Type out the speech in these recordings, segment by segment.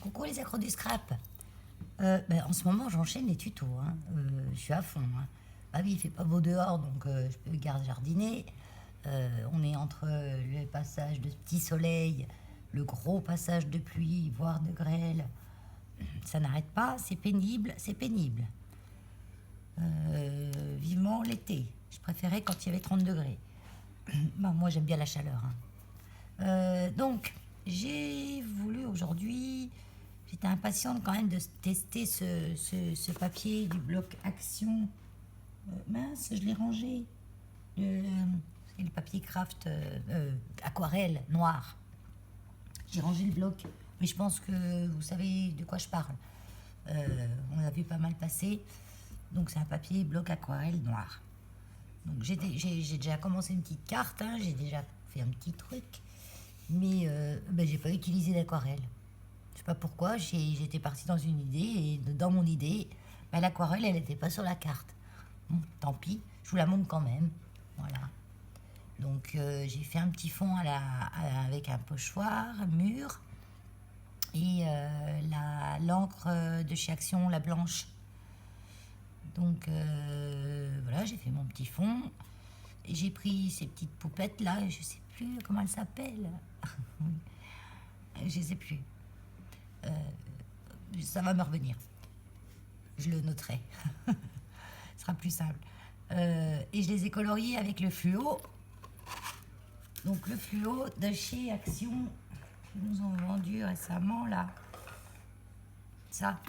Coucou les accros du scrap. En ce moment, j'enchaîne les tutos, hein. Je suis à fond, hein. Ah oui, il fait pas beau dehors, donc je peux garder jardiner. On est entre le passage de petit soleil, le gros passage de pluie, voire de grêle. Ça n'arrête pas, c'est pénible, c'est pénible. Vivement l'été. Je préférais quand il y avait 30 degrés. Moi, j'aime bien la chaleur, hein. Donc, j'ai voulu aujourd'hui, j'étais impatiente quand même de tester ce papier du bloc Action. Mince, je l'ai rangé. C'est le papier craft aquarelle noir. J'ai rangé le bloc, mais je pense que vous savez de quoi je parle. On a vu pas mal passer. Donc, c'est un papier bloc aquarelle noir. Donc, j'ai déjà commencé une petite carte, hein, j'ai déjà fait un petit truc. Mais j'ai pas utilisé d'aquarelle. Je sais pas pourquoi, j'étais partie dans une idée, et dans mon idée, l'aquarelle, elle n'était pas sur la carte. Bon, tant pis, je vous la montre quand même. Voilà. Donc j'ai fait un petit fond avec un pochoir mûr et l'encre de chez Action, la blanche. Donc voilà, j'ai fait mon petit fond. Et j'ai pris ces petites poupettes là, je sais plus comment elles s'appellent. Je sais plus. Ça va me revenir. Je le noterai. Ce sera plus simple. Et je les ai coloriés avec le fluo. Donc le fluo de chez Action, qu'ils nous ont vendu récemment là. Ça.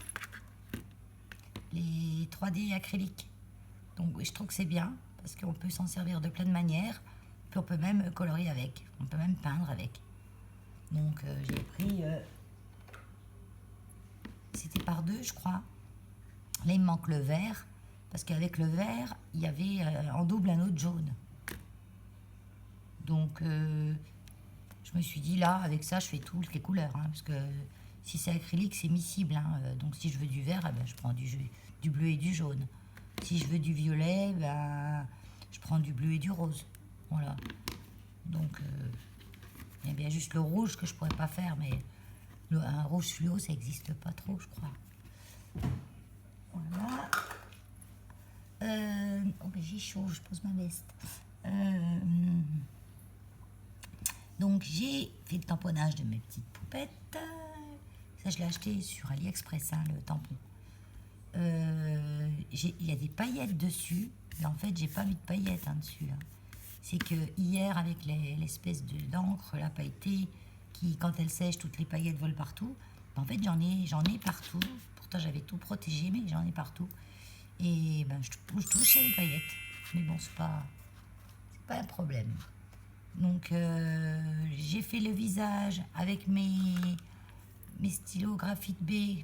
Les 3D acryliques. Donc je trouve que c'est bien parce qu'on peut s'en servir de plein de manières. Puis on peut même colorier avec. On peut même peindre avec. Donc j'ai pris... c'était par deux, je crois. Là, il me manque le vert. Parce qu'avec le vert, il y avait en double un autre jaune. Donc, je me suis dit, là, avec ça, je fais toutes les couleurs. Hein, parce que si c'est acrylique, c'est miscible. Hein, donc, si je veux du vert, je prends du bleu et du jaune. Si je veux du violet, je prends du bleu et du rose. Voilà. Donc, il y a bien juste le rouge que je pourrais pas faire. Mais un rouge fluo, ça n'existe pas trop, je crois. Voilà. J'ai chaud, je pose ma veste. Donc j'ai fait le tamponnage de mes petites poupettes. Ça, je l'ai acheté sur AliExpress, hein, le tampon. Il y a des paillettes dessus. Mais en fait, j'ai pas mis de paillettes dessus. Hein. C'est que hier, avec l'espèce d'encre, la pailletée, qui, quand elle sèche, toutes les paillettes volent partout. En fait, j'en ai partout. Pourtant, j'avais tout protégé, mais j'en ai partout. Et je touche à les paillettes. Mais bon, c'est pas un problème. Donc, j'ai fait le visage avec mes stylos graphite B.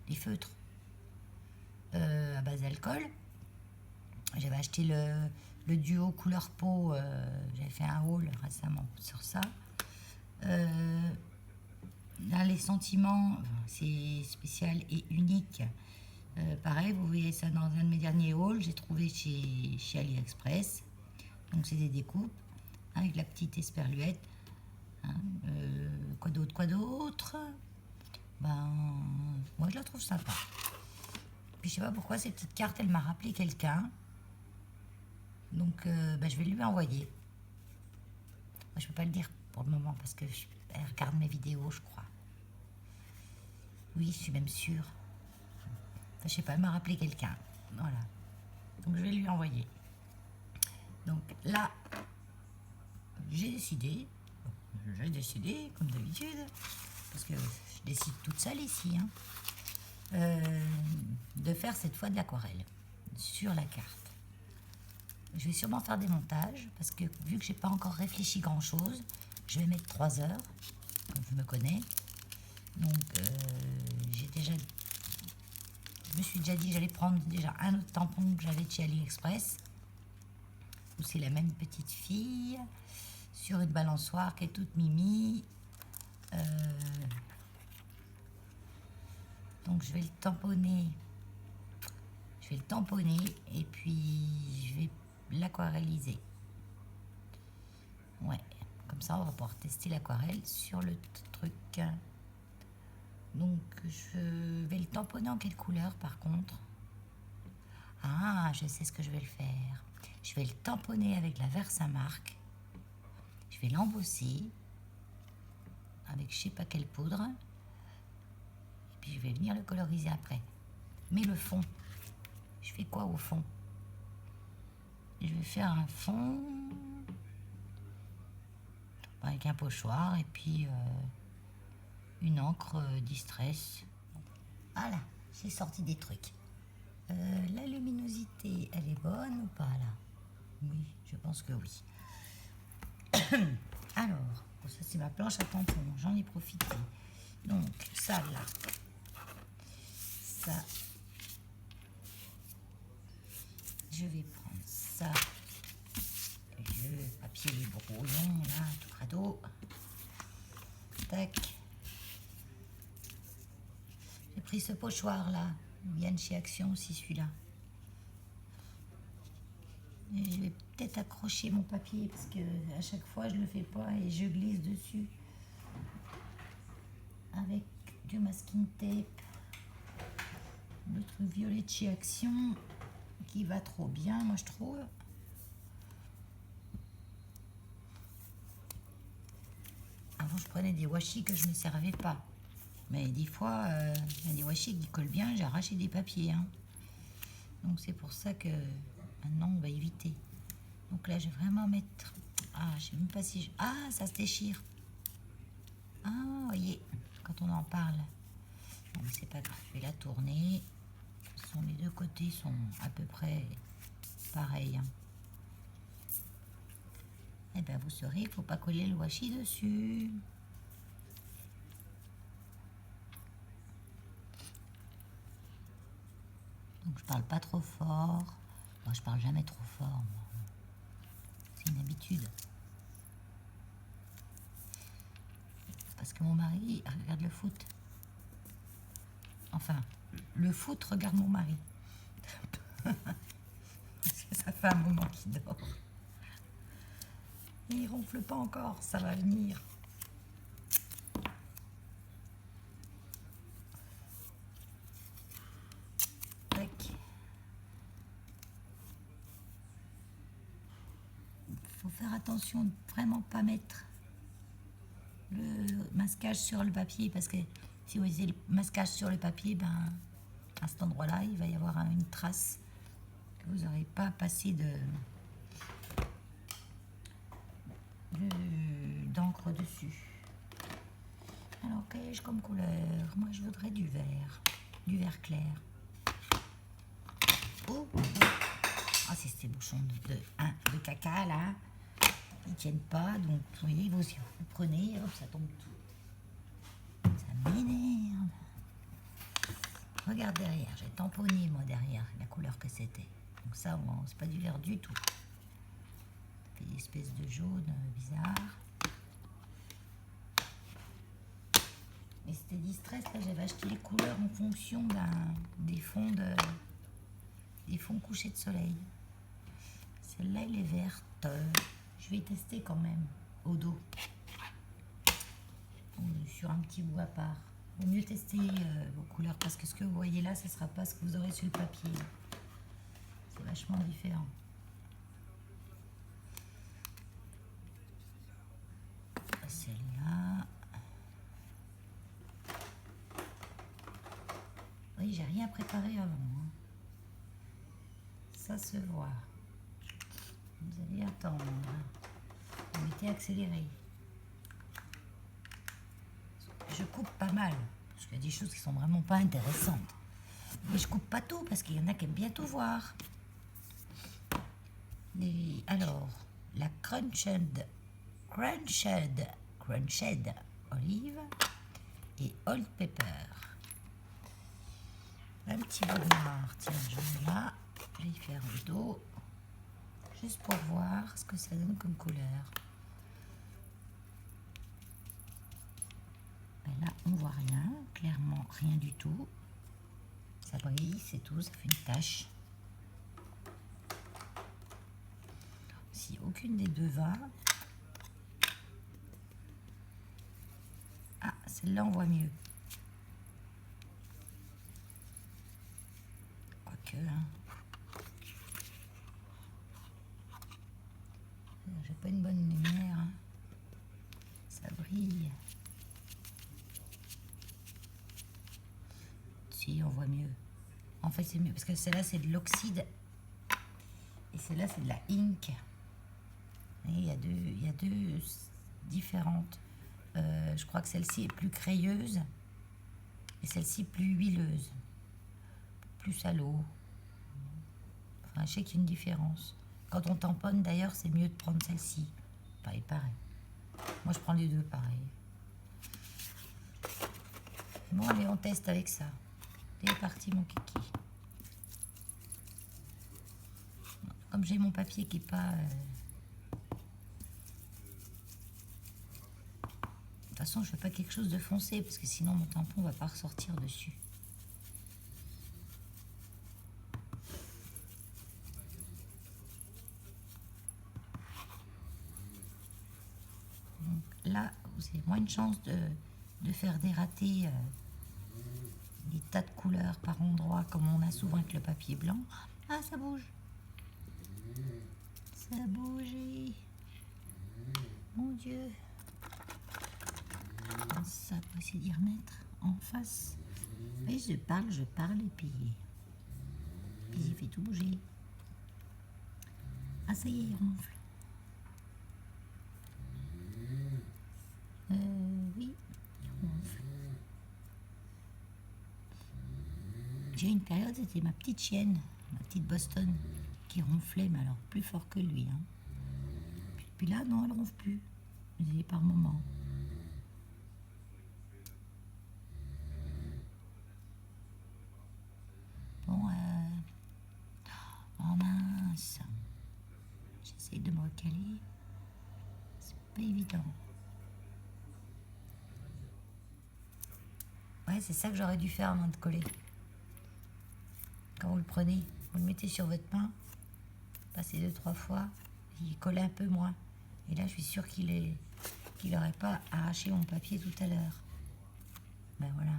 Des feutres à base d'alcool. J'avais acheté le duo couleur peau. J'avais fait un haul récemment sur ça. Là, les sentiments, c'est spécial et unique. Pareil, vous voyez ça dans un de mes derniers hauls, j'ai trouvé chez AliExpress. Donc c'est des découpes avec la petite esperluette. Hein, quoi d'autre moi je la trouve sympa. Puis je sais pas pourquoi cette petite carte, elle m'a rappelé quelqu'un. Donc je vais lui envoyer. Moi, je peux pas le dire pour le moment parce que elle regarde mes vidéos, je crois. Oui, je suis même sûre. Enfin, je sais pas, elle m'a rappelé quelqu'un. Voilà. Donc je vais lui envoyer. Donc là, j'ai décidé, comme d'habitude, parce que je décide toute seule ici, hein, de faire cette fois de l'aquarelle sur la carte. Je vais sûrement faire des montages, parce que vu que j'ai pas encore réfléchi grand chose, je vais mettre 3 heures, comme je me connais. Donc je me suis déjà dit que j'allais prendre déjà un autre tampon que j'avais de chez AliExpress, où c'est la même petite fille, sur une balançoire qui est toute mimi. Donc je vais le tamponner. Et puis je vais l'aquarelliser. Ouais. Comme ça, on va pouvoir tester l'aquarelle sur le truc. Donc, je vais le tamponner en quelle couleur, par contre? Ah, je sais ce que je vais le faire. Je vais le tamponner avec la Versamark. Je vais l'embosser avec je sais pas quelle poudre. Et puis, je vais venir le coloriser après. Mais le fond, je fais quoi au fond? Je vais faire un fond avec un pochoir et puis une encre Distress. Voilà, j'ai sorti des trucs. La luminosité, elle est bonne ou pas là? Oui, je pense que oui. Alors, ça c'est ma planche à tampon, j'en ai profité. Donc, ça là, ça, je vais prendre ça, le papier brouillon là, tout crado. Tac. J'ai pris ce pochoir là, il vient de chez Action aussi celui-là. Et je vais peut-être accrocher mon papier parce que à chaque fois je le fais pas et je glisse dessus avec du masking tape, le truc violet de chez Action qui va trop bien, moi je trouve. Avant je prenais des washi que je ne servais pas, mais des fois il y a des washi qui collent bien, j'ai arraché des papiers, hein. Donc c'est pour ça que maintenant on va éviter. Donc là, je vais vraiment mettre... Ah, je sais même pas si... Ah, ça se déchire. Ah, vous voyez, quand on en parle. Bon, mais c'est pas grave, je vais la tourner. Les deux côtés sont à peu près pareils. Hein. Eh bien, vous saurez, il ne faut pas coller le washi dessus. Donc, je parle pas trop fort. Moi, je parle jamais trop fort, moi. C'est une habitude. Parce que mon mari regarde le foot. Enfin, le foot regarde mon mari. Parce que ça fait un moment qu'il dort. Et il ronfle pas encore, ça va venir. Tac. Il faut faire attention de vraiment pas mettre le masquage sur le papier parce que si vous mettez le masquage sur le papier, ben à cet endroit-là, il va y avoir une trace que vous n'aurez pas passé d'encre dessus. Alors, qu'ai-je comme couleur? Moi, je voudrais du vert clair. Oh, ah, c'est ces bouchons de caca là. Ils tiennent pas, donc vous voyez, vous prenez, hop, ça tombe tout. Ça m'énerve. Regarde derrière, j'ai tamponné moi derrière la couleur que c'était. Donc ça, bon, c'est pas du vert du tout. Ça fait une espèce de jaune bizarre. Et c'était Distress, là j'avais acheté les couleurs en fonction des fonds couchés de soleil. Celle-là, elle est verte. Je vais tester quand même au dos. Sur un petit bout à part. Il vaut mieux tester vos couleurs parce que ce que vous voyez là, ce ne sera pas ce que vous aurez sur le papier. C'est vachement différent. Celle-là. Oui, j'ai rien préparé avant. Hein. Ça se voit. Vous allez attendre. Vous mettez accéléré. Je coupe pas mal, parce qu'il y a des choses qui sont vraiment pas intéressantes. Mais je coupe pas tout, parce qu'il y en a qui aiment bien tout voir. Alors, la crunched olive et old pepper. Un petit bout de noir, tiens, je mets là. Je vais y faire le dos, juste pour voir ce que ça donne comme couleur. Ben là, on voit rien, clairement rien du tout. Ça brille, c'est tout, ça fait une tache. Si aucune des deux va, Celle-là, on voit mieux. Quoique, hein. J'ai pas une bonne lumière. Hein. Ça brille. Si, on voit mieux. En fait, c'est mieux parce que celle-là, c'est de l'oxyde. Et celle-là, c'est de la ink. Et il y a deux différentes. Je crois que celle-ci est plus crayeuse. Et celle-ci plus huileuse. Plus à l'eau. Enfin, je sais qu'il y a une différence. Quand on tamponne, d'ailleurs, c'est mieux de prendre celle-ci. Pareil. Moi, je prends les deux, pareil. Bon, allez, on teste avec ça. C'est parti, mon kiki. Comme j'ai mon papier qui n'est pas... De toute façon, je ne fais pas quelque chose de foncé, parce que sinon, mon tampon ne va pas ressortir dessus. Donc là, vous avez moins de chance de faire des ratés, des tas de couleurs par endroit, comme on a souvent avec le papier blanc. Ah, ça bouge. Ça a bougé. Mon Dieu. Ça, pour essayer d'y remettre en face. Oui, je parle, et puis j'ai fait tout bouger. Ah, ça y est, il ronfle. Oui, il ronfle. J'ai une période, c'était ma petite chienne, ma petite Boston, qui ronflait, mais alors plus fort que lui. Hein. Puis là, non, elle ronfle plus. Mais par moments. Bon, oh mince. J'essaie de me recaler. C'est pas évident. Ouais, c'est ça que j'aurais dû faire avant de coller. Quand vous le prenez, vous le mettez sur votre main, passez 2-3 fois, il colle un peu moins. Et là, je suis sûre qu'il n'aurait pas arraché mon papier tout à l'heure. Ben voilà.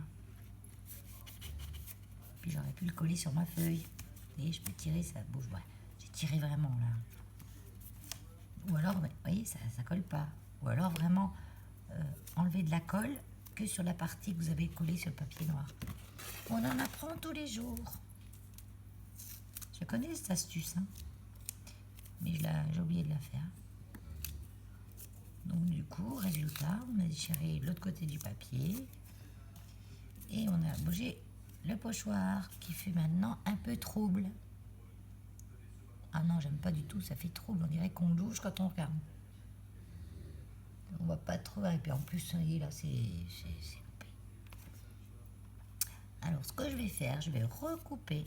Puis j'aurais pu le coller sur ma feuille. Et je peux tirer, ça bouge. Ouais, j'ai tiré vraiment là. Ou alors, vous voyez, ça colle pas. Ou alors vraiment enlever de la colle que sur la partie que vous avez collée sur le papier noir. On en apprend tous les jours. Je connais cette astuce, hein. Mais j'ai oublié de la faire. Donc du coup, résultat, on a déchiré l'autre côté du papier et on a bougé le pochoir qui fait maintenant un peu trouble. Ah non, j'aime pas du tout, ça fait trouble, on dirait qu'on louche quand on regarde. On va pas trop, et puis en plus, vous voyez, là, c'est coupé. Alors, ce que je vais faire, je vais recouper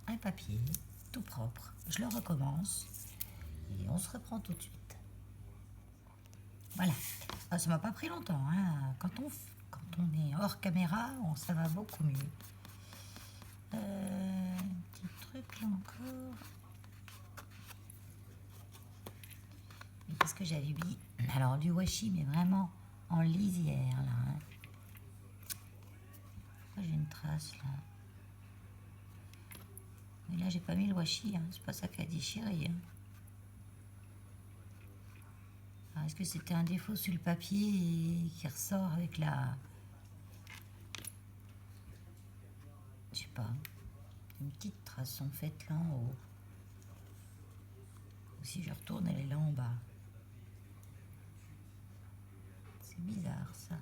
un papier tout propre. Je le recommence et on se reprend tout de suite. Voilà. Ah, ça m'a pas pris longtemps. Hein. Quand on est hors caméra, ça va beaucoup mieux. Petit truc là encore. Qu'est-ce que j'avais mis? Alors du washi, mais vraiment en lisière là. Hein. J'ai une trace là. Mais là j'ai pas mis le washi, hein. C'est pas ça qui a déchiré. Hein. Est-ce que c'était un défaut sur le papier et qui ressort avec la... Je sais pas. Une petite trace en fait là en haut. Ou si je retourne, elle est là en bas. C'est bizarre ça.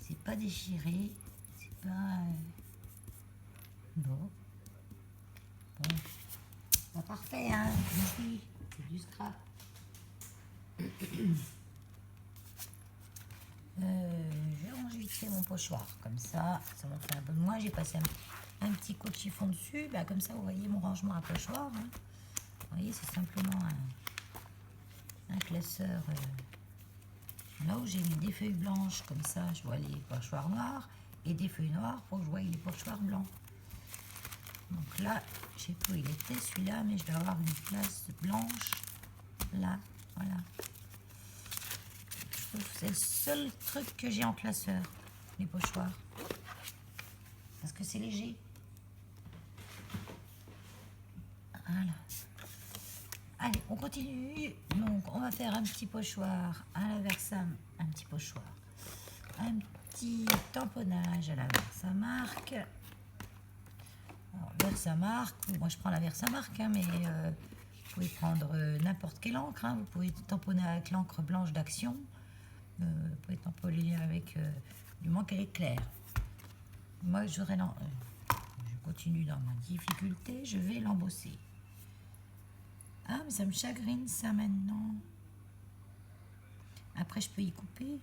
C'est pas déchiré. C'est pas... Non. Bon. Pas parfait, hein. Ici, c'est du scrap. Je range vite fait mon pochoir. Comme ça m'en fait un peu moins. J'ai passé un petit coup de chiffon dessus. Bah, comme ça, vous voyez mon rangement à pochoir. Hein. Vous voyez, c'est simplement un classeur. Là où j'ai mis des feuilles blanches, comme ça, je vois les pochoirs noirs. Et des feuilles noires pour que je voie les pochoirs blancs. Donc là, je sais pas où il était celui-là, mais je dois avoir une place blanche là, voilà. C'est le seul truc que j'ai en classeur, les pochoirs. Parce que c'est léger. Voilà. Allez, on continue. Donc, on va faire un petit pochoir à la Versam. Un petit pochoir. Un petit tamponnage à la Versamark. Alors, Versamark, moi je prends la Versamark, hein, mais vous pouvez prendre n'importe quelle encre. Hein. Vous pouvez tamponner avec l'encre blanche d'Action. Vous pouvez tamponner avec du moins qu'elle est claire. Moi, je continue dans ma difficulté. Je vais l'embosser. Ah, mais ça me chagrine ça maintenant. Après, je peux y couper.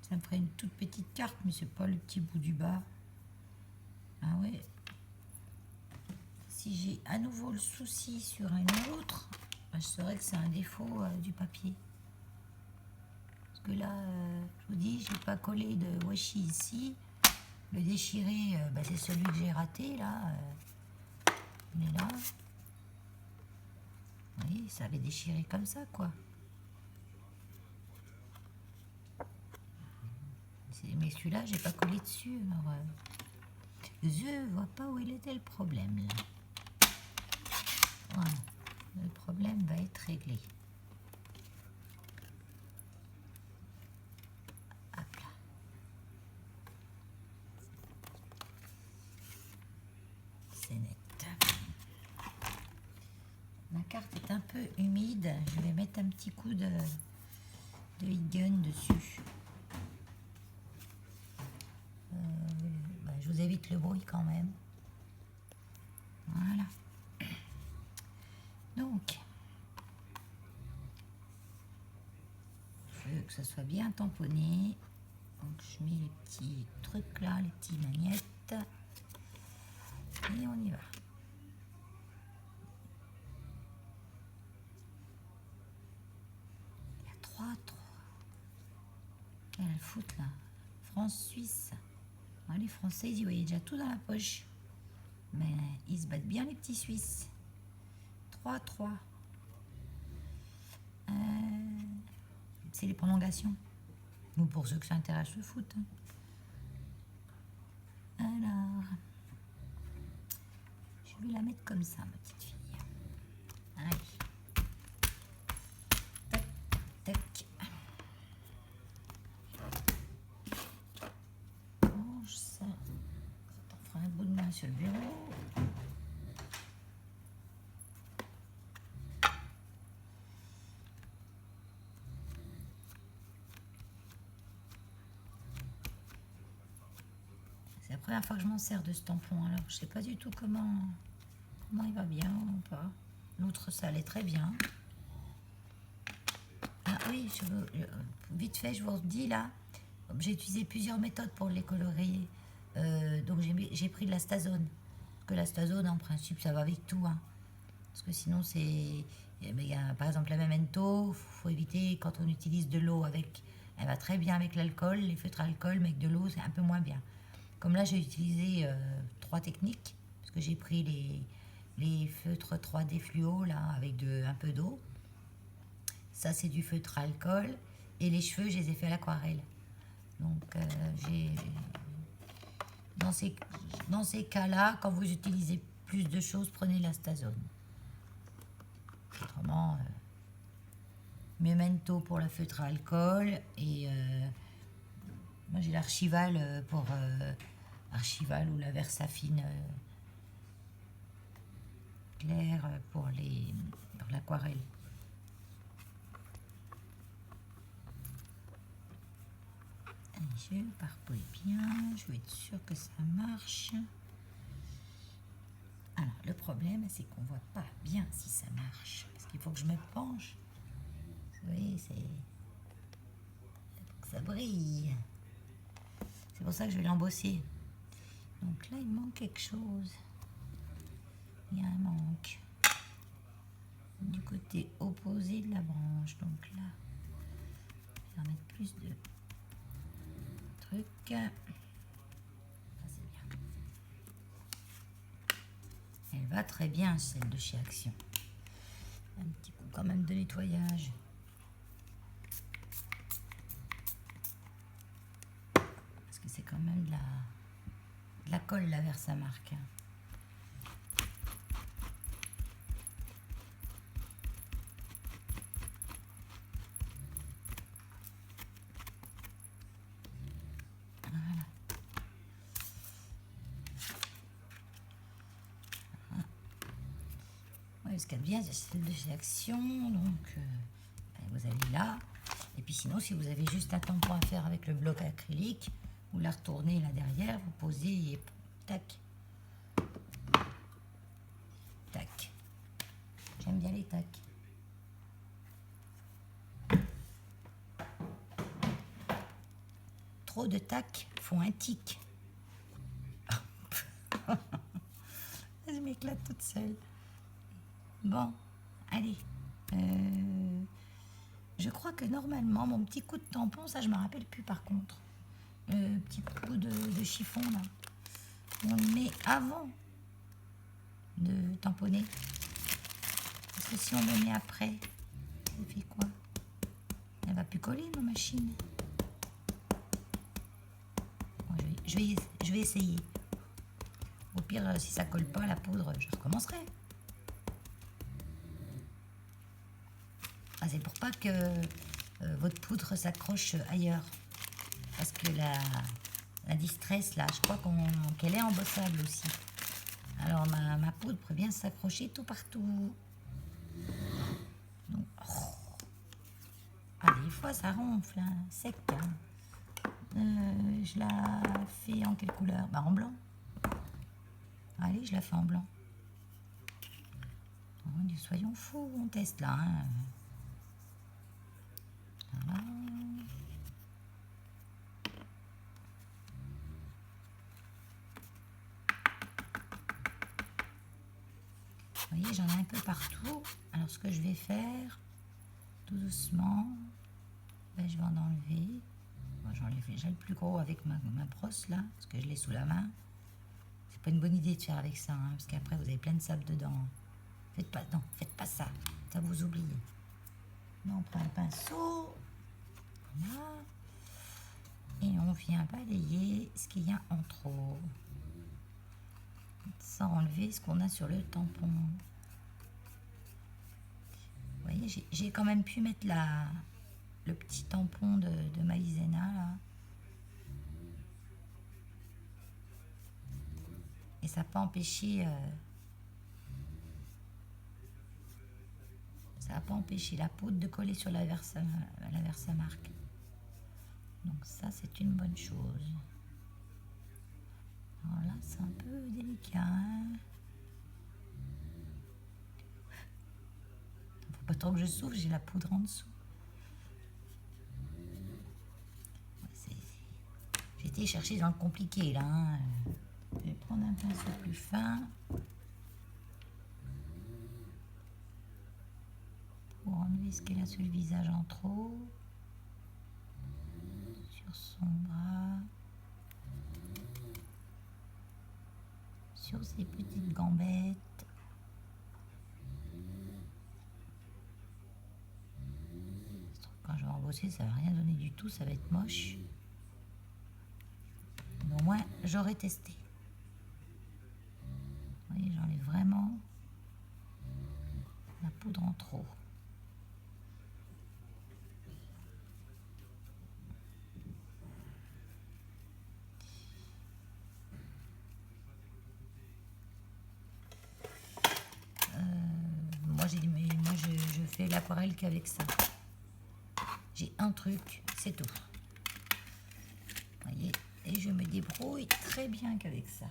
Ça me ferait une toute petite carte, mais c'est pas le petit bout du bas. Ah ouais. Si j'ai à nouveau le souci sur un autre, je saurais que c'est un défaut du papier. Parce que là, je vous dis, j'ai pas collé de washi ici. Le déchiré, c'est celui que j'ai raté là. Il est là. Vous voyez, ça avait déchiré comme ça, quoi. Mais celui-là, j'ai pas collé dessus. Alors, je vois pas où il était le problème, là. Voilà. Le problème va être réglé. Hop là. C'est net. Ma carte est un peu humide. Je vais mettre un petit coup de heat gun dessus. Je vous évite le bruit quand même. Voilà. Donc, je veux que ça soit bien tamponné. Donc, je mets les petits trucs là, les petites magnettes. Et on y va. Il y a 3. Quelle foot là. France-Suisse. Les Français, ils y voyaient déjà tout dans la poche. Mais ils se battent bien, les petits Suisses. 3-3. C'est les prolongations. Ou pour ceux que ça intéresse le foot. Alors, je vais la mettre comme ça, ma petite fille. Allez. Tac, tac. Range ça. Ça t'en fera un bout de main sur le bureau. C'est la première fois que je m'en sers de ce tampon, alors je sais pas du tout comment il va bien ou pas. L'autre, ça allait très bien. Ah oui, vite fait, je vous dis là, j'ai utilisé plusieurs méthodes pour les colorier. Donc j'ai pris de la stazone. Parce que la stazone, en principe, ça va avec tout. Hein. Parce que sinon, il y a, par exemple, la Memento, il faut éviter quand on utilise de l'eau avec. Elle va très bien avec l'alcool, les feutres à alcool, mais avec de l'eau, c'est un peu moins bien. Comme là, j'ai utilisé 3 techniques. Parce que j'ai pris les feutres 3D fluo, là, avec un peu d'eau. Ça, c'est du feutre à alcool. Et les cheveux, je les ai fait à l'aquarelle. Donc, dans ces cas-là, quand vous utilisez plus de choses, prenez la stazone. Autrement, Memento pour la feutre à alcool. Et moi, j'ai l'archival pour archival ou la Versafine claire pour l'aquarelle. Je parpouille bien, je vais être sûre que ça marche. Alors, le problème, c'est qu'on voit pas bien si ça marche. Parce qu'il faut que je me penche. Vous voyez, c'est... que ça brille. C'est pour ça que je vais l'embosser. Donc là, il manque quelque chose. Il y a un manque. Du côté opposé de la branche. Donc là, je vais en mettre plus de trucs. Ça, c'est bien. Elle va très bien, celle de chez Action. Un petit coup quand même de nettoyage. colle la Versamark. Ouais, ce qu'il y a de bien, c'est celle de chez Action, donc vous allez là. Et puis sinon, si vous avez juste un tampon à faire avec le bloc acrylique, vous la retournez là derrière, vous posez et tac. Tac. J'aime bien les tacs. Trop de tacs font un tic. Je m'éclate toute seule. Bon, allez. Je crois que normalement, mon petit coup de tampon, ça je me rappelle plus par contre. Petit coup de chiffon là. On le met avant de tamponner. Parce que si on le met après, ça fait quoi? Elle va plus coller nos machines. Bon, je vais essayer. Au pire, si ça colle pas la poudre, je recommencerai. Ah, c'est pour pas que votre poudre s'accroche ailleurs. Parce que la distress, là, je crois qu'elle est embossable aussi. Alors, ma poudre peut bien s'accrocher tout partout. Donc, des fois, ça ronfle, hein, sec. Hein. Je la fais en quelle couleur? En blanc. Allez, je la fais en blanc. Oh, soyons fous, on teste là. Hein. Voilà. Vous voyez, j'en ai un peu partout. Alors, ce que je vais faire, tout doucement, je vais en enlever. Bon, j'enlève déjà le plus gros avec ma brosse là, parce que je l'ai sous la main. C'est pas une bonne idée de faire avec ça, hein, parce qu'après vous avez plein de sable dedans. Faites pas ça, ça vous oubliez. On prend un pinceau, voilà, et on vient balayer ce qu'il y a en trop, sans enlever ce qu'on a sur le tampon. Vous voyez, j'ai quand même pu mettre le petit tampon de Maïzena là. Et ça n'a pas empêché la poudre de coller sur la Versamark. Donc ça, c'est une bonne chose. Alors là, c'est un peu délicat. Hein, faut pas trop que je souffle, j'ai la poudre en dessous. J'ai été chercher dans le compliqué là. Hein. Je vais prendre un pinceau plus fin. Pour enlever ce qu'elle a sur le visage en trop. Sur son bras. Sur ses petites gambettes. Quand je vais embosser, ça va rien donner du tout, ça va être moche. Mais au moins, j'aurais testé. Vous voyez, j'enlève vraiment la poudre en trop. Moi, je fais l'aquarelle qu'avec ça. J'ai un truc, c'est tout. Vous voyez, et je me débrouille très bien qu'avec ça.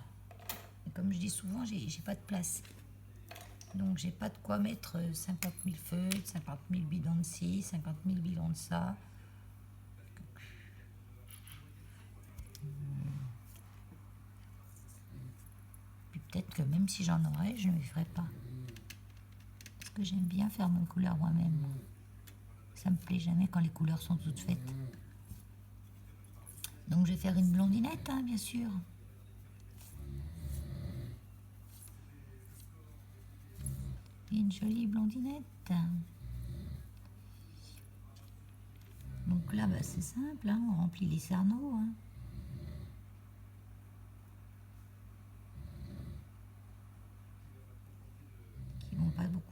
Et comme je dis souvent, j'ai pas de place. Donc, j'ai pas de quoi mettre 50 000 feuilles, 50 000 bidons de ci, 50 000 bidons de ça. Puis peut-être que même si j'en aurais, je ne le ferais pas. Parce que j'aime bien faire mes couleurs moi-même. Ça me plaît jamais quand les couleurs sont toutes faites. Donc je vais faire une blondinette, hein, bien sûr. Une jolie blondinette. Donc là, c'est simple, hein, on remplit les cerneaux. Hein.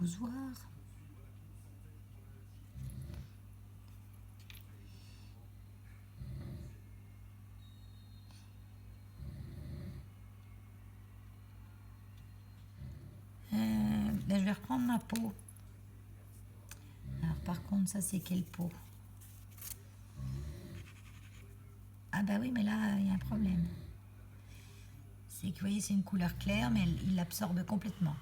poussoir. Ben, je vais reprendre ma peau. Alors par contre, ça c'est quelle peau? Ah bah oui, mais là, il y a un problème. C'est que vous voyez, c'est une couleur claire, mais il l'absorbe complètement.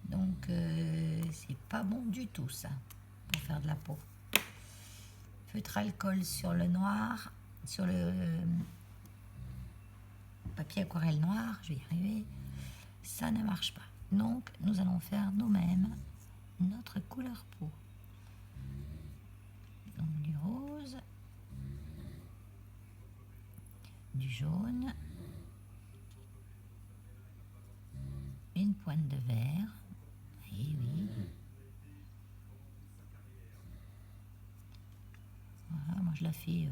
Donc, c'est pas bon du tout, ça, pour faire de la peau. Feutre alcool sur le noir, sur le papier aquarelle noir, je vais y arriver. Ça ne marche pas. Donc, nous allons faire nous-mêmes notre couleur peau. Donc, du rose, du jaune, une pointe de vert. Oui, oui. Voilà, moi je la fais.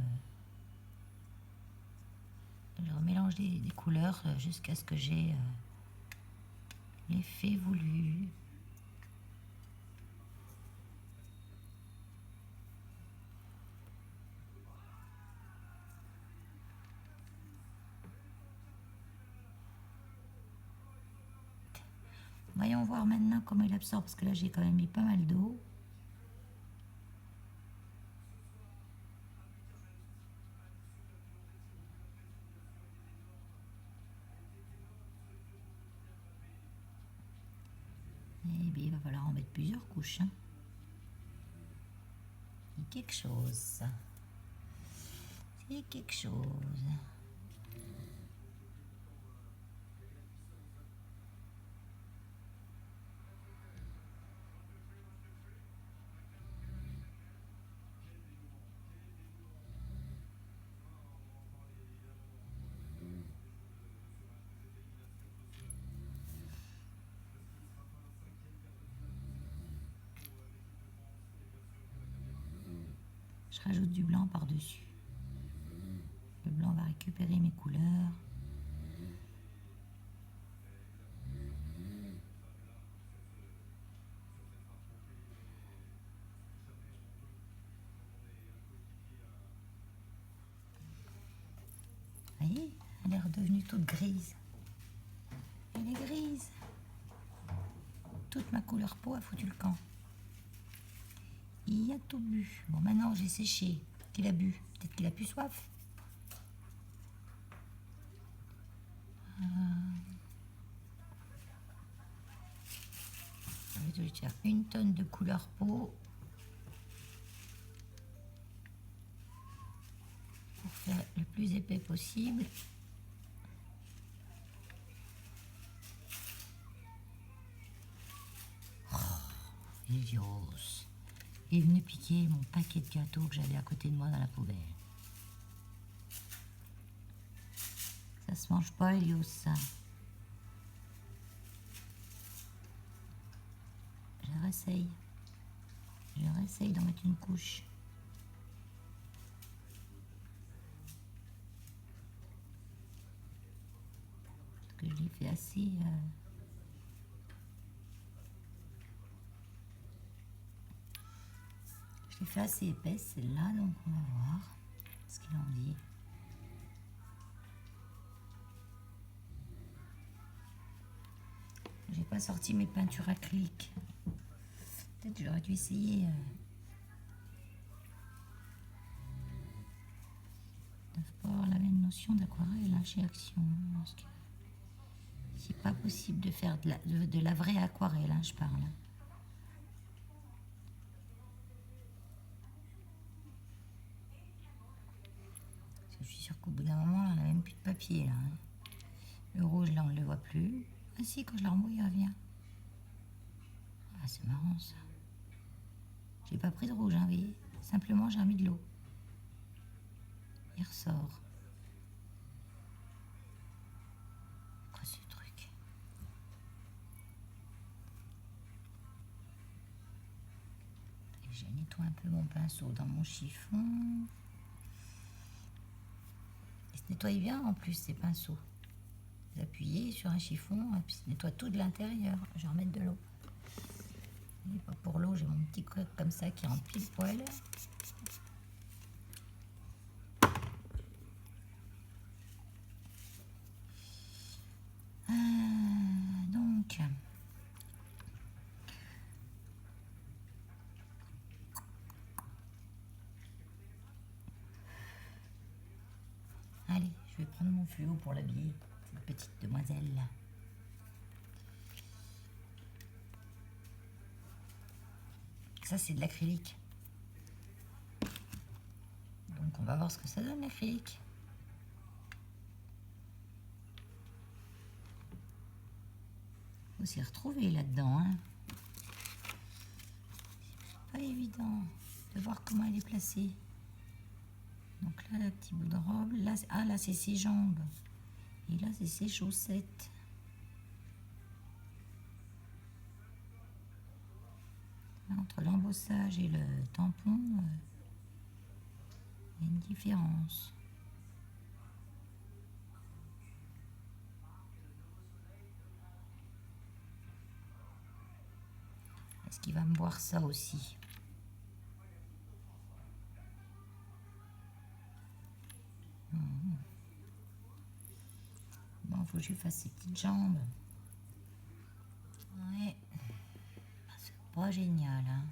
Je mélange des couleurs jusqu'à ce que j'ai l'effet voulu. Voyons voir maintenant comment il absorbe, parce que là j'ai quand même mis pas mal d'eau. Et bien il va falloir en mettre plusieurs couches. Hein. C'est quelque chose, ça. C'est quelque chose. Je rajoute du blanc par-dessus. Le blanc va récupérer mes couleurs. Vous voyez, elle est redevenue toute grise. Elle est grise. Toute ma couleur peau a foutu le camp. Il a tout bu. Bon, maintenant j'ai séché. Qu'il a bu. Peut-être qu'il a plus soif. Je vais faire 1 tonne de couleur peau pour faire le plus épais possible. Oh, Elios. Il est venu piquer mon paquet de gâteaux que j'avais à côté de moi dans la poubelle. Ça se mange pas, Elios, ça. Je réessaye. Je réessaye d'en mettre une couche. Parce que je l'ai fait assez... Je l'ai fait assez épaisse, celle-là, donc on va voir ce qu'il en dit. J'ai pas sorti mes peintures acryliques. Peut-être j'aurais dû essayer de pas avoir la même notion d'aquarelle hein, chez Action. Parce que c'est pas possible de faire de la vraie aquarelle, hein, je parle. Je suis sûre qu'au bout d'un moment, là, on n'a même plus de papier. Là, hein. Le rouge, là, on ne le voit plus. Ah si, quand je la remouille, il revient. Ah, c'est marrant, ça. J'ai pas pris de rouge, hein, vous voyez. Simplement, j'ai remis de l'eau. Il ressort. Quoi, ce truc? Et je nettoie un peu mon pinceau dans mon chiffon. Il se nettoie bien, en plus, ces pinceaux. Vous appuyez sur un chiffon et puis ça nettoie tout de l'intérieur. Je vais remettre de l'eau. Et pour l'eau, j'ai mon petit coq comme ça qui rentre pile poil. Donc, allez, je vais prendre mon fluo pour l'habiller, cette petite demoiselle là. Ça, c'est de l'acrylique. Donc, on va voir ce que ça donne, l'acrylique. Faut s'y retrouver là-dedans. Hein. C'est pas évident de voir comment elle est placée. Donc là, le petit bout de robe. Là, là c'est ses jambes. Et là, c'est ses chaussettes. Là, entre l'embossage et le tampon, il y a une différence. Est-ce qu'il va me voir ça aussi? Bon, il faut que je fasse ses petites jambes. Ouais. C'est pas génial, hein.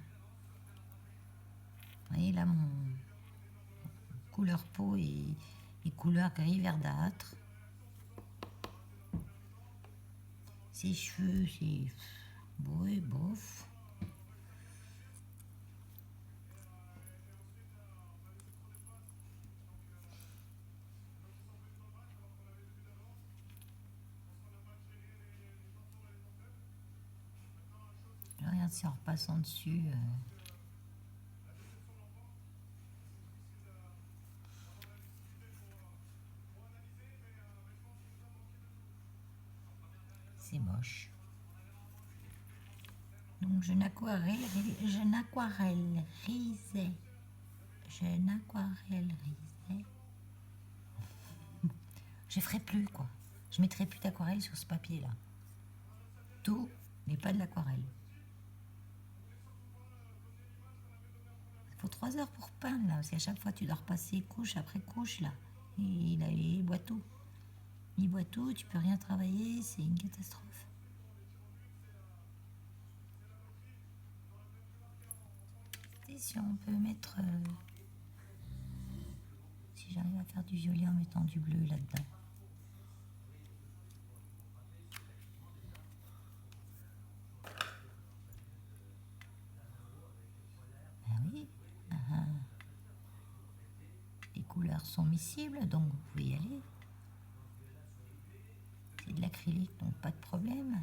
Vous voyez, là, mon couleur peau est couleur gris verdâtre. Ses cheveux, c'est beau et bof. Là, regarde si on repasse en dessus. C'est moche. Donc je n'aquarellerisais. Je ferai plus quoi. Je mettrai plus d'aquarelle sur ce papier là. Tout, mais pas de l'aquarelle. Il faut 3 heures pour peindre là, parce qu'à chaque fois tu dois repasser couche après couche là. Et il boit tout. Il boit tout, tu peux rien travailler, c'est une catastrophe. Et si on peut mettre... si j'arrive à faire du violet en mettant du bleu là-dedans. Ah oui. Les couleurs sont miscibles, donc vous pouvez y aller. C'est de l'acrylique, donc pas de problème.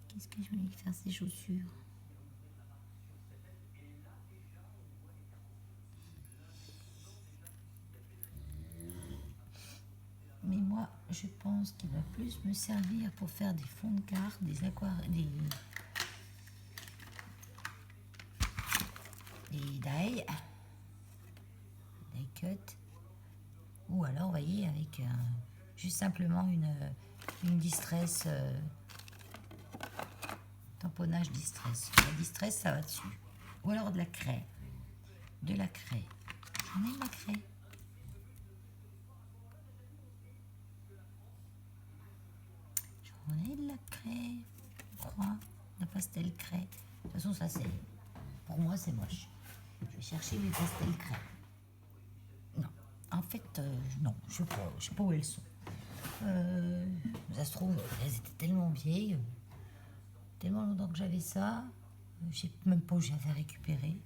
Qu'est-ce que je voulais faire ces chaussures? Mais moi, je pense qu'il va plus me servir pour faire des fonds de carte, des aquarelles, des die cut, ou alors, vous voyez, avec juste simplement une distress, tamponnage distress. La distress, ça va dessus. Ou alors de la craie. De la craie. J'en ai de la craie. J'en ai de la craie, je crois. La pastel craie. De toute façon, ça c'est... Pour moi, c'est moche. Je vais chercher mes pastels craie. Non. En fait, non. Je sais pas où elles sont. Ça se trouve, elles étaient tellement vieilles. Tellement longtemps que j'avais ça. Je sais même pas où j'avais récupéré.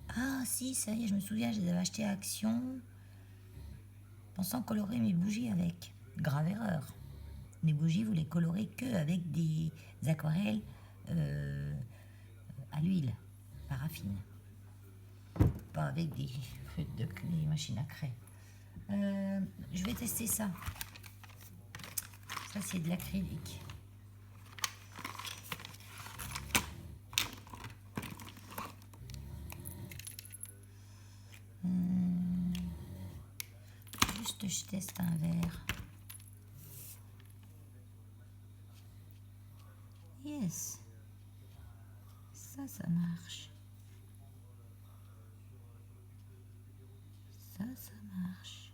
Ah si, ça y est, je me souviens, je les avais achetées à Action, pensant colorer mes bougies avec. Grave erreur. Les bougies, vous les colorez que avec des aquarelles à l'huile, paraffine. Pas avec des machines à craie. Je vais tester ça. Ça, c'est de l'acrylique. juste je teste un verre. Yes. Ça marche. Ça marche.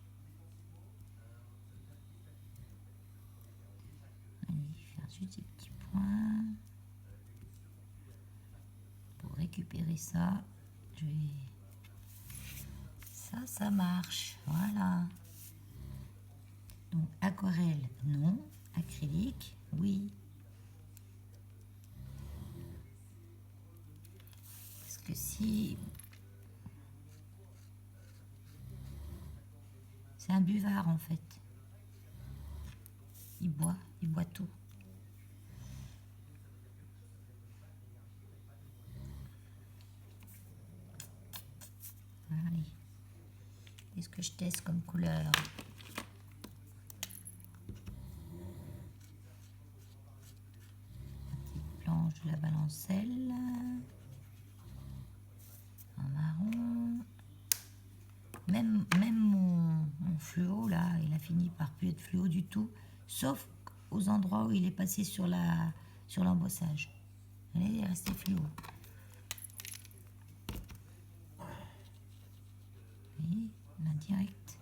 Allez, faire juste des petits points. Pour récupérer ça, je vais... Ça marche. Voilà. Donc, aquarelle, non. Acrylique, oui. Parce que si... C'est un buvard, en fait. Il boit tout. Allez. Qu'est-ce que je teste comme couleur? Planche de la balancelle, en marron. Même mon fluo là, il a fini par plus être fluo du tout, sauf aux endroits où il est passé sur l'embossage. Allez, il est resté fluo. Oui, là direct.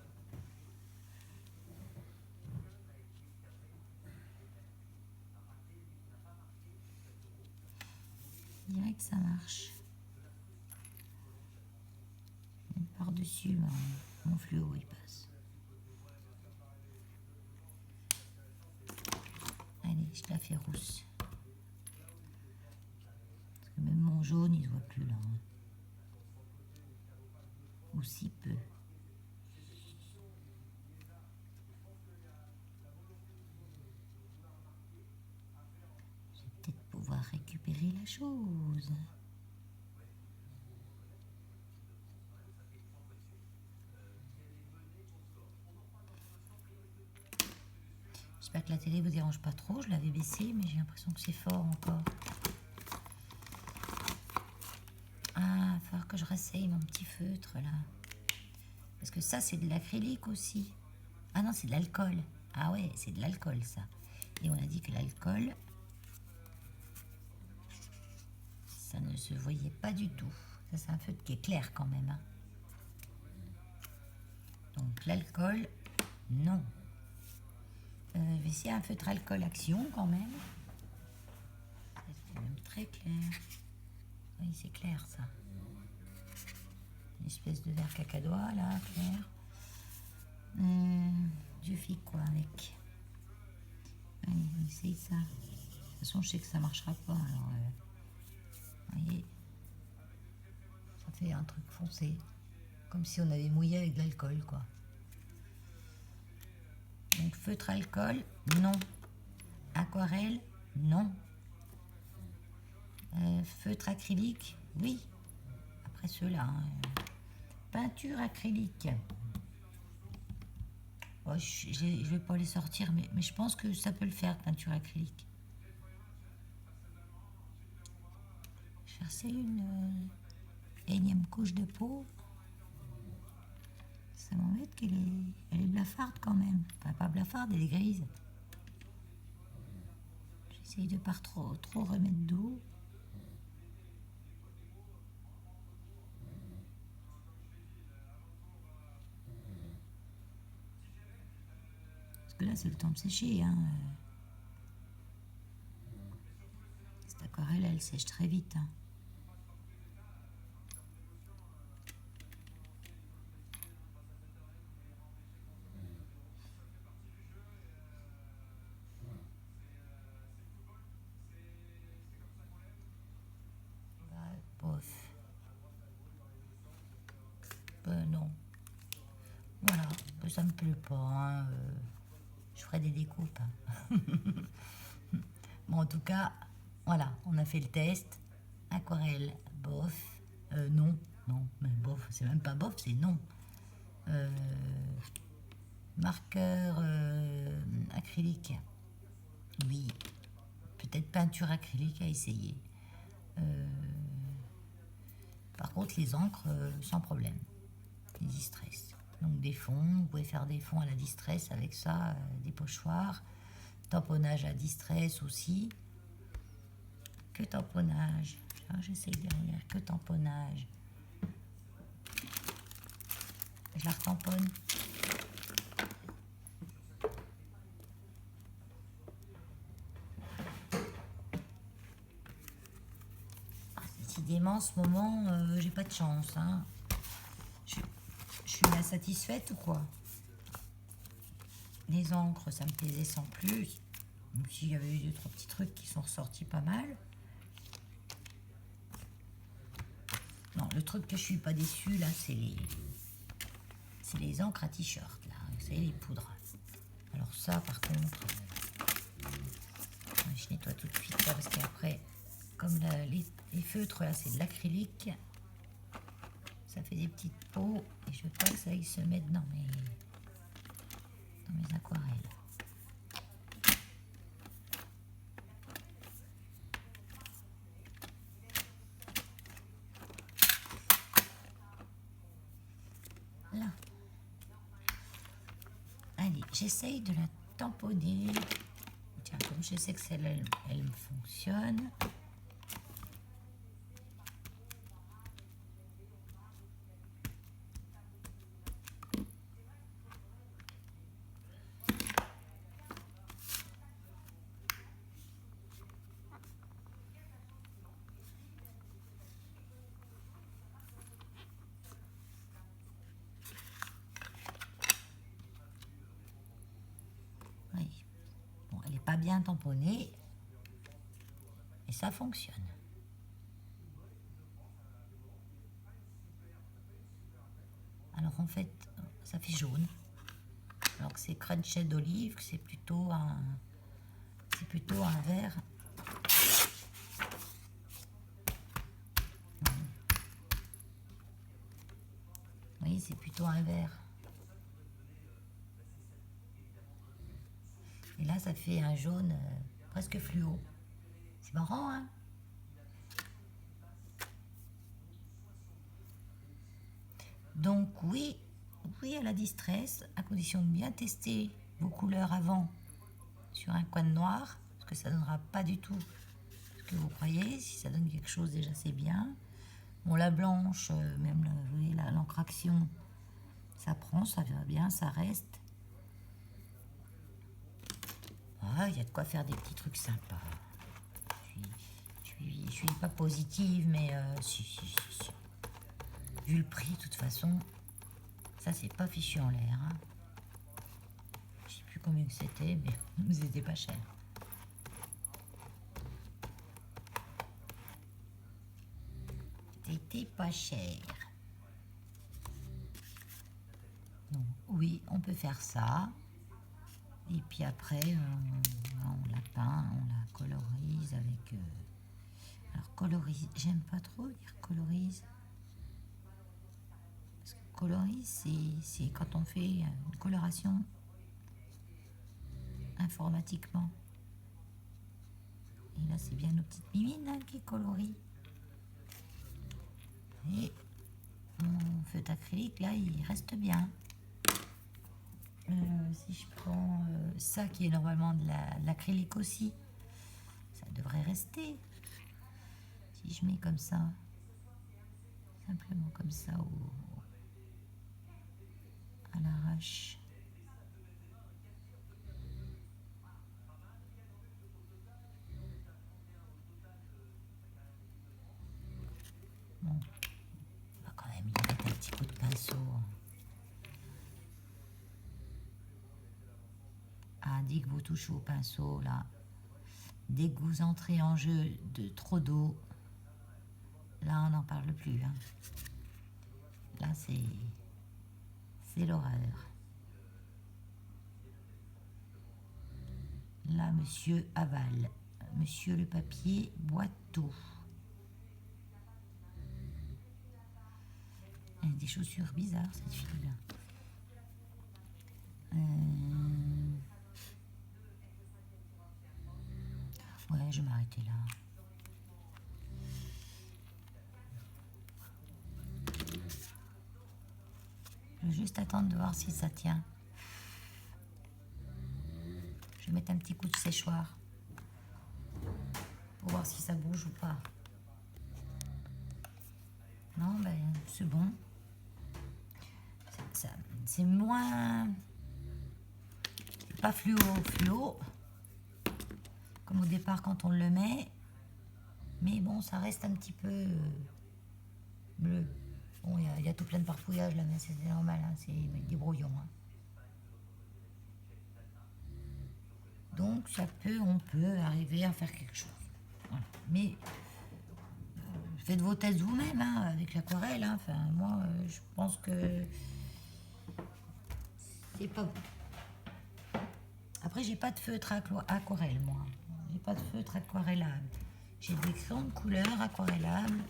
Direct, ça marche. Même par-dessus, mon fluo, il passe. Allez, je la fais rousse. Parce que même mon jaune, il ne se voit plus là. Ou si peu. Je vais peut-être pouvoir récupérer la chose. J'espère que la télé vous dérange pas trop. Je l'avais baissée, mais j'ai l'impression que c'est fort encore. Ah, il va falloir que je rasseye mon petit feutre là. Parce que ça, c'est de l'acrylique aussi. Ah non, c'est de l'alcool. Ah ouais, c'est de l'alcool ça. Et on a dit que l'alcool, ça ne se voyait pas du tout. Ça, c'est un feutre qui est clair quand même. Hein. Donc l'alcool, non. Je vais essayer un feutre alcool action quand même. C'est quand même très clair. Oui, c'est clair ça. Une espèce de verre cacadois là, clair. Je fais quoi avec? Allez, on essaye ça. De toute façon, je sais que ça marchera pas. Alors, vous voyez, ça fait un truc foncé. Comme si on avait mouillé avec de l'alcool, quoi. Donc, feutre alcool, non. Aquarelle, non. Feutre acrylique, oui. Après ceux-là. Hein. Peinture acrylique. Oh, je vais pas les sortir, mais je pense que ça peut le faire, peinture acrylique. Je vais faire une énième couche de peau. Ça m'embête elle est blafarde quand même. Enfin, pas blafarde, elle est grise. J'essaye de pas trop remettre d'eau. Parce que là, c'est le temps de sécher. Hein. Cette aquarelle, elle sèche très vite. Hein. Bof. Non. Voilà. Ça me plaît pas. Hein. Je ferai des découpes. Hein. Bon, en tout cas, voilà. On a fait le test. Aquarelle, bof. Non. Non. Mais bof, c'est même pas bof, c'est non. Marqueur acrylique. Oui. Peut-être peinture acrylique à essayer. Par contre, les encres, sans problème. Les e-stress. Donc des fonds, vous pouvez faire des fonds à la distress avec ça, des pochoirs. Tamponnage à distress aussi. Que tamponnage. Ah, j'essaye derrière. Que tamponnage. Je la retamponne. Ah, décidément, en ce moment, j'ai pas de chance. Hein. Je suis insatisfaite ou quoi? Les encres, ça me plaisait sans plus. Même s'il y avait eu 2-3 petits trucs qui sont ressortis pas mal. Non, le truc que je suis pas déçue, là, c'est les encres à t-shirt, là. Vous savez, les poudres. Alors ça, par contre, je nettoie tout de suite, là, parce qu'après, comme les feutres, là, c'est de l'acrylique, ça fait des petites peaux, et je veux pas que ça aille se mettre dans mes aquarelles. Là. Allez, j'essaye de la tamponner. Tiens, comme je sais que celle-là, elle me fonctionne. Pas bien tamponné et ça fonctionne. Alors en fait, ça fait jaune. Alors que c'est crunchet d'olive, que c'est plutôt un vert. Oui, c'est plutôt un vert. Et là, ça fait un jaune presque fluo. C'est marrant, hein? Donc oui, à la distress, à condition de bien tester vos couleurs avant sur un coin de noir, parce que ça ne donnera pas du tout ce que vous croyez. Si ça donne quelque chose, déjà c'est bien. Bon, la blanche, même vous voyez, l'encre action, ça prend, ça va bien, ça reste. Ah, il y a de quoi faire des petits trucs sympas. Je suis pas positive, mais si. Vu le prix, de toute façon, ça c'est pas fichu en l'air. Hein. Je sais plus combien que c'était, mais c'était pas cher. C'était pas cher. Donc, oui, on peut faire ça. Et puis après, on la peint, on la colorise avec... alors colorise, j'aime pas trop dire colorise. Parce que colorise, c'est quand on fait une coloration informatiquement. Et là, c'est bien nos petites mimines hein, qui colorient. Et mon feutre acrylique, là, il reste bien. Si je prends ça qui est normalement de l'acrylique aussi, ça devrait rester. Si je mets comme ça, simplement comme ça à l'arrache. Bon, on va quand même y mettre un petit coup de pinceau. Ah, dès que vous touchez au pinceau, là, dès que vous entrez en jeu de trop d'eau, là, on n'en parle plus. Hein. Là, c'est l'horreur. Là, monsieur avale. Monsieur le papier boiteau. Elle a des chaussures bizarres, cette fille-là. Ouais, je vais m'arrêter là. vais juste attendre de voir si ça tient. Je vais mettre un petit coup de séchoir pour voir si ça bouge ou pas. Non, ben c'est bon. C'est moins... Pas fluo, comme au départ quand on le met. Mais bon, ça reste un petit peu bleu. Bon, il y a tout plein de parfouillage là, mais c'est normal, hein, c'est des brouillons. Hein. Donc on peut arriver à faire quelque chose. Voilà. Mais faites vos tests vous-même hein, avec l'aquarelle. Hein. Enfin, moi, je pense que c'est pas bon. Après, j'ai pas de feutre aquarelle, moi. J'ai pas de feutre aquarellable. J'ai des crayons de couleur aquarellables.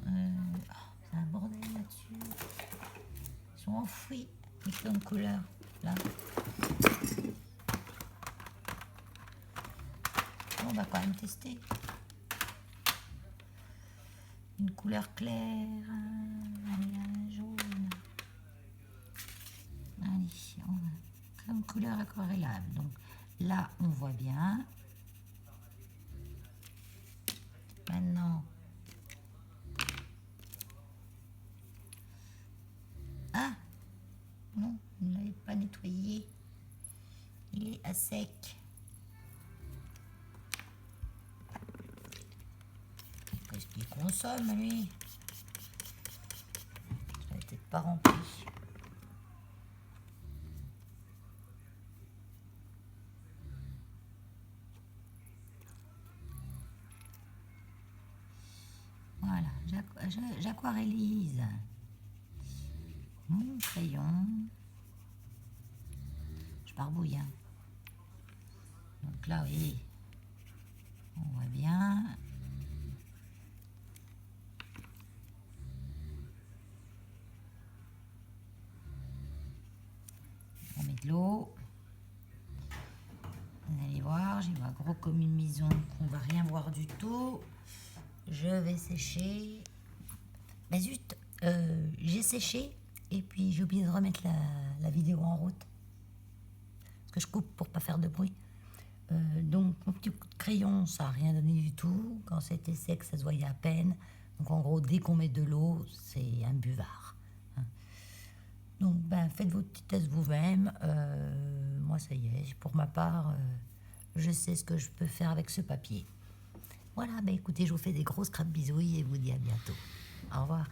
C'est un bordel là-dessus. Ils sont enfouis, les crayons de couleur. Là. On va quand même tester. Une couleur claire, un jaune. Allez, on va. Crayon de couleur aquarellable. Donc là, on voit bien. Maintenant, ah non, vous ne l'avez pas nettoyé. Il est à sec. Qu'est-ce qu'il consomme, lui? Je l'avais peut-être pas rempli. Voilà, j'aquarellise mon crayon. Je barbouille. Hein. Donc là, oui, on voit bien. On met de l'eau. Vous allez voir, j'y vois gros comme une maison, on va rien voir du tout. Je vais sécher. Ben zut, j'ai séché et puis j'ai oublié de remettre la vidéo en route. Parce que je coupe pour pas faire de bruit. Donc mon petit coup de crayon, ça n'a rien donné du tout. Quand c'était sec, ça se voyait à peine. Donc en gros, dès qu'on met de l'eau, c'est un buvard. Hein. Donc ben, faites vos petits tests vous-même. Moi, ça y est, pour ma part, je sais ce que je peux faire avec ce papier. Voilà, ben écoutez, je vous fais des grosses crêpes bisouilles et vous dis à bientôt. Au revoir.